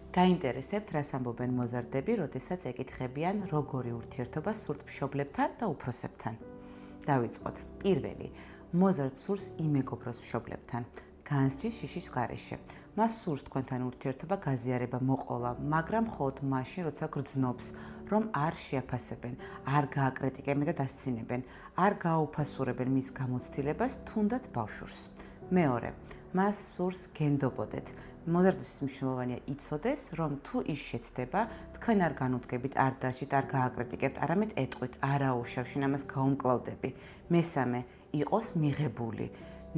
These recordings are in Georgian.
გაინტერესებთ, რას ამბობენ მოზარდები, როდესაც ეკითხებიან, როგორი ურთიერთობა სურთ მშობლებთან და უფროსებთან. დავიწყოთ. პირველი, მოზარდს სურს იმეგობროს მშობლებთან. განსჯის შიშის გარეშე. მას სურს თქვენთან ურთიერთობა გაზიარება მოყოლა, მაგრამ მხოლოდ მაშინ, როცა გრძნობს, რომ არ შეაფასებენ, არ გააკრიტიკებენ და დასცინებენ, არ გააუფასურებენ მის გამოცდილებას, თუნდაც ბავშვურს. მეორე, მას სურს გენდობოდეთ. მოზარდისთვის მნიშვნელოვანია იცოდეს, რომ თუ ის შეცდება, თქვენ არ განუდგებით, არ დაშით, არ გააკრიტიკებთ, არამედ ეტყვით, არ აუშავშინ ამას გაუმკლავდები. მესამე, იყოს მიღებული,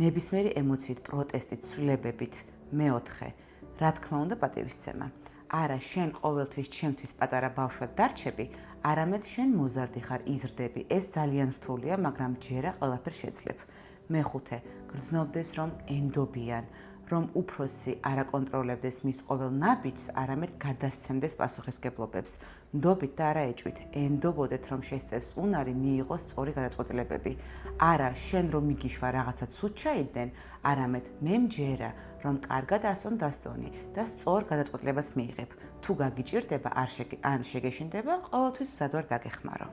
ნებისმიერი ემოციით, პროტესტით, ცვლილებებით. მეოთხე, რა თქმა უნდა, პატივისცემა. არა, შენ ყოველთვის ჩემთვის პატარა ბავშვად დარჩები, არამედ შენ მოზარდი ხარ, იზრდები. ეს ძალიან რთულია, მაგრამ ჯერა ყველაფერს შეძლებ. მეხუთე, გრძნობდეს, რომ ენდობიან, რომ უფროსი არ აკონტროლებდეს მის ყოველ ნაბიჯს, არამედ გადასცემდეს პასუხისმგებლობებს. ნდობით და არა ეჭვით, ენდობოდეთ, რომ შესწევს უნარი მიიღოს სწორი გადაწყვეტილებები. არა, შენ რომ მიგიშვა რაღაცა ცუდ ჩაიდნენ, არამედ მე მჯერა, რომ კარგად ასწონ დასწონი და სწორ გადაწყვეტილებას მიიღებ. თუ გაგიჭირდება, ან შეგეშინდება, ყოველთვის მზად ვარ დაგეხმარო.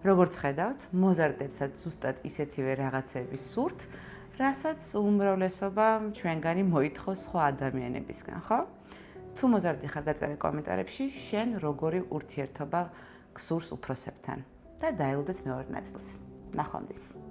როგორც ხედავთ, მოზარდებსაც ზუსტად ისეთივე რაღაცები სურთ, რასაც უმრავლესობა ჩვენგანი მოითხოვს სხვა ადამიანებისგან, ხო? თუ მოზარდი ხარ, დაწერე კომენტარებში, შენ როგორი ურთიერთობა გსურს უფროსებთან და დაელოდეთ მეორე ნაწილს. ნახვამდის.